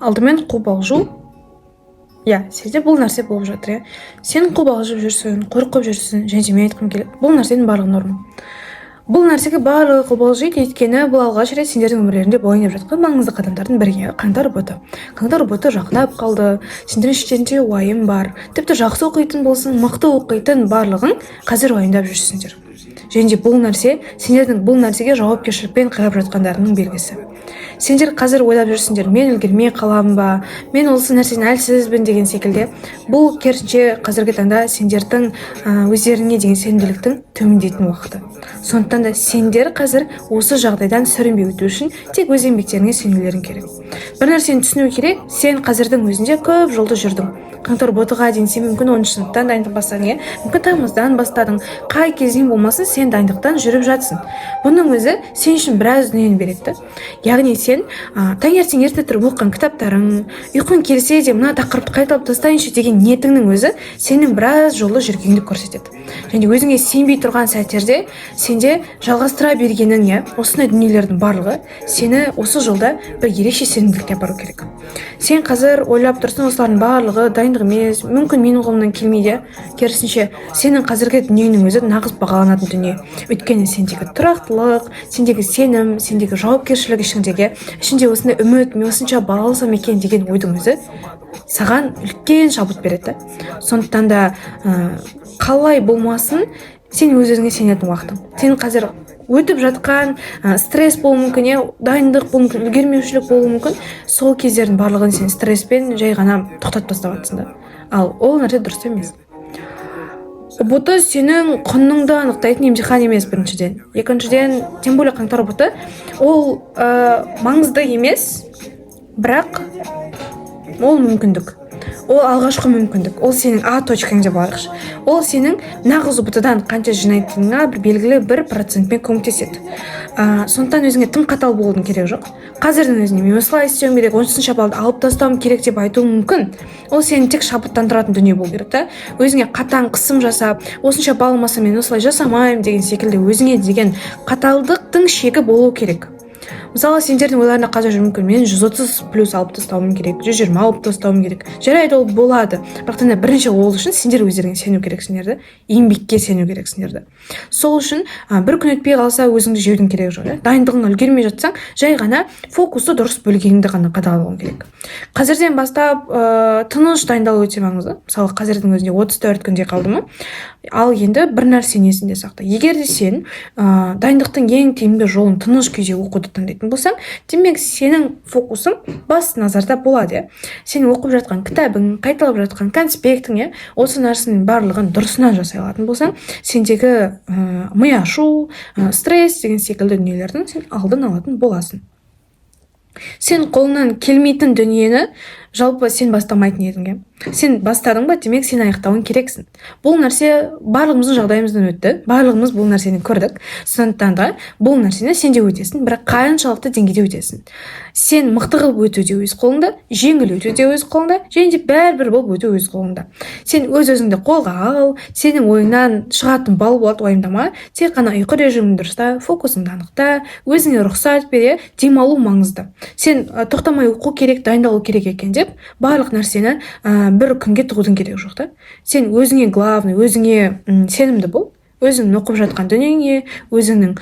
алдымен қобалжу. Сенде бұл нәрсе болып жатыр. Сен қобалжып жүрсің, қорқып жүрсің, және мен айтқым келеді, бұл нәрсенің барлығы норма. Бұл нәрсеге барлығы қобалжиды, өйткені бұл алғаш рет сендердің өмірлерінде болайын деп жатқан маңызды қадамдардың бірі. Қаңтар боты жақындап қалды, сендердің іштерінде уайым бар. Тіпті жақсы оқитын болсын, мықты оқитын барлығын қазір уайымдап жүрсіңдер. Және бұл нәрсе сендердің бұл нәрсеге жауапкершілікпен қарап жатқандарының белгісі. Сендер қазір ойлап жүрсіңдер, мен үлгермей қаламын ба, мен осы нәрседен әлсізбін деген секілді. Бұл керісінше қазіргі таңда сендердің өздеріңе деген сенімділіктің төмендейтін уақыты. Сондықтан да сендер қазір осы жағдайдан сүрінбей өту үшін тек өз еңбектеріңе сенулерің керек. Бір нәрсені түсіну керек, сен қазірдің өзінде көп жолды жүрдің. Қаңтар ботыға дейін сен мүмкін 10 сыныптан дайындық бастадың, мүмкін тамыздан бастадың, қай кезден болмасын сен дайындықтан жүріп жатсың. Бұның өзі сен үшін біраз дүниені береді. Яғни сен таңертең ерте тұрып оқыған кітаптарың, ұйқың келсе де мына тақырыпты қайталап тастайыншы деген ниетіңнің өзі сенің біраз жолды жүргеніңді көрсетеді. Және өзіңе сенбей тұрған сәттерде сенде жалғастыра бергенің, осындай дүниелердің барлығы сені осы жолда бір ерекше сенімділікке апару керек. Сен қазір ойлап тұрсың, осылардың барлығы дайындық емес, мүмкін менің қолымнан келмейді. Керісінше сенің қазіргі дүниеңнің өзі нағыз бағаланатын дүние. Өйткені сендегі тұрақтылық, сендегі сенім, сендегі жауапкершілік ішінде осындай үміт, мен осынша балалысам екен деген ойдың өзі саған үлкен шабыт береді. Сондықтан да қалай болмасын, сен өз-өзіңе сенетін уақытың. Сен қазір өтіп жатқан стресс болуы мүмкін, дайындық болуы мүмкін, үлгермеушілік болуы мүмкін. Сол кездердің барлығын сен стресспен жай ғана тоқтатып тастап жатсың. Ал ол нәрсе дұрыс емес. Боты сенің құныңды анықтайтын емтихан емес, біріншіден. Екіншіден, тем более қаңтар боты, ол маңызды емес, бірақ ол мүмкіндік. Ол алғашқы мүмкіндік. Ол сенің А точкаң деп алайықшы. Ол сенің нағыз ұбытыдан қанша жинайтыныңа бір белгілі 1%-пен көмектеседі. Сондықтан өзіңе тым қатал болудың керек жоқ. Қазірдің өзіне мен осылай істеуім керек, 10 балды алып тастауым керек деп айтуым мүмкін. Ол сені тек шабыттандыратын дүние болу керек та. Өзіңе қатаң қысым жасап, осынша бал алмаса мен осылай жасамаймын деген секілді өзіңе деген қаталдықтың шегі болу керек. Мысалы, сендердің ойларына қазір мүмкін мен 130 плюс алып тастауым керек, 120 алып тастауым керек. Жарайды, ол болады. Бірақ та бірінші ол үшін сендер өздеріңе сену керексіңдерді, еңбекке сену керексіңдерді. Сол үшін бір күн өтпей қалса өзіңді жеудің керегі жоқ. Дайындығыңа үлгермей жатсаң, жай ғана фокусты дұрыс бөлгеніңді ғана қадағалауың керек. Қазірден бастап тыныш дайындалу өте маңызды. Мысалы, қазірдің өзінде 34 күнде қалды ма? Ал енді бір нәрсені есіңде сақта. Егер де сен дайындықтың ең тиімді жолын тыныш күйде оқуды таңдайтын болсаң, демек сенің фокусың басты назарда болады. Сен оқып жатқан кітабың, қайталап жатқан конспектің, осы нәрсенің барлығын дұрысынан жасай алатын болсаң, сендегі ми ашу, стресс деген секілді дүниелердің сен алдын алатын боласың. Сен қолынан келмейтін дүниені жалпы сен бастамайтын едің. Сен бастадың ба, демек сен аяқтауың керексің. Бұл нәрсе барлығымыздың жағдайымыздан өтті. Барлығымыз бұл нәрсені көрдік. Сондықтан да бұл нәрсені сен де өтесің, бірақ қаншалықты деңгейде өтесің. Сен мықты қылып өту де өз қолыңда, жеңіл өту де өз қолыңда, және де бәрібір болып өту өз қолыңда. Сен өз-өзіңді қолға ал, сенің ойыңнан шығатын бал болады, уайымдама. Тек қана ұйқы режимін дұрыста, фокусыңды анықта, өзіңе рұқсат бере, демалу маңызды. Сен тоқтамай оқу керек, дайындалу керек екен деп, барлық нәрсені бір күнге тығудың керек жоқ та. Сен өзіңе главный, өзіңе сенімді бол, өзіңнің оқып жатқан дүниеңе, өзіңнің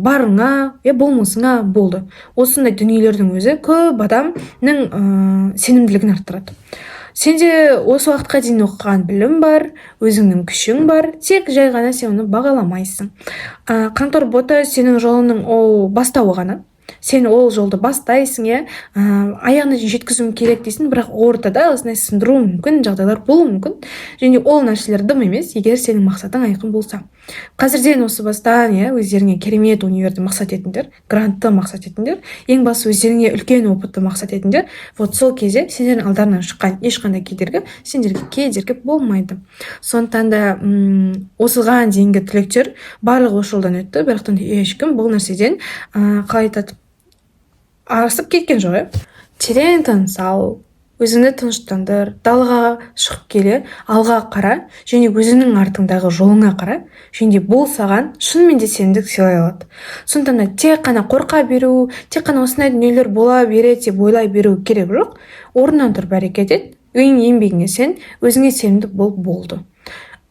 барыңа, болмысыңа болды. Осындай дүниелердің өзі көп адамның сенімділігін арттырады. Сенде осы уақытқа дейін оқыған білім бар, өзіңнің күшің бар, тек жай ғана сен оны бағаламайсың. Қаңтар боты сенің жолыңның ол бастауы ғана. Сен ол жолды бастайсың, аяғына жеткізуім керек дейсің, бірақ ортада осындай сындыру мүмкін, жағдайлар болуы мүмкін. Және ол нәрселер дым емес, егер сенің мақсатың айқын болса. Қазірден осы бастан, өздеріңе керемет универді мақсат етіңдер, грантты мақсат етіңдер, ең басы өздеріңе үлкен опытты мақсат етіңдер. Вот сол кезде сендердің алдарынан шыққан ешқандай кедергі сендерге кедергі болмайды. Сондықтан да осыған дейінгі түлектер барлығы осы жолдан өтті, бірақ ешкім бұл нәрседен қалай айтады, асып кеткен жоқ. Терең тыныс ал, өзіңді тыныштандыр, далаға шығып келе алға қара және өзіңнің артыңдағы жолыңа қара, және бұл саған шынымен де сенімділік сыйлай алады. Сондықтан да тек қана қорқа беру, тек қана осындай дүниелер бола береді деп ойлай беру керек жоқ. Орнынан тұрып әрекет ет, еңбегіңе сен, өзіңе сенімді болды.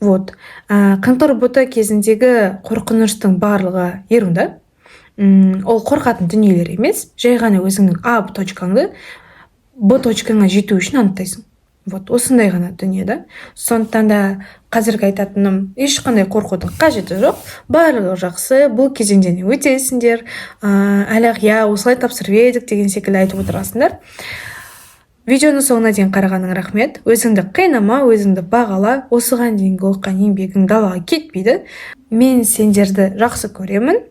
Вот. Қаңтар бота кезіндегі қорқыныштың барлығы ерунда. Ол қорқатын дүниелер емес, жай ғана өзіңнің А точкаңды Б точкаңа жету үшін анықтайсың. Вот, осындай ғана дүние да. Сондықтан да қазіргі айтатыным, ешқандай қорқудың қажеті жоқ. Барлығы жақсы, бұл кезеңден өтесіңдер. Әлі осылай тапсырып едік деген секілді айтып отырасыңдар. Видеоны соңына дейін қарағаның рахмет. Өзіңді қинама, өзіңді бағала. Осыған дейінгі оққан еңбегің далаға кетпейді. Мен сендерді жақсы көремін.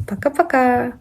Пока-пока.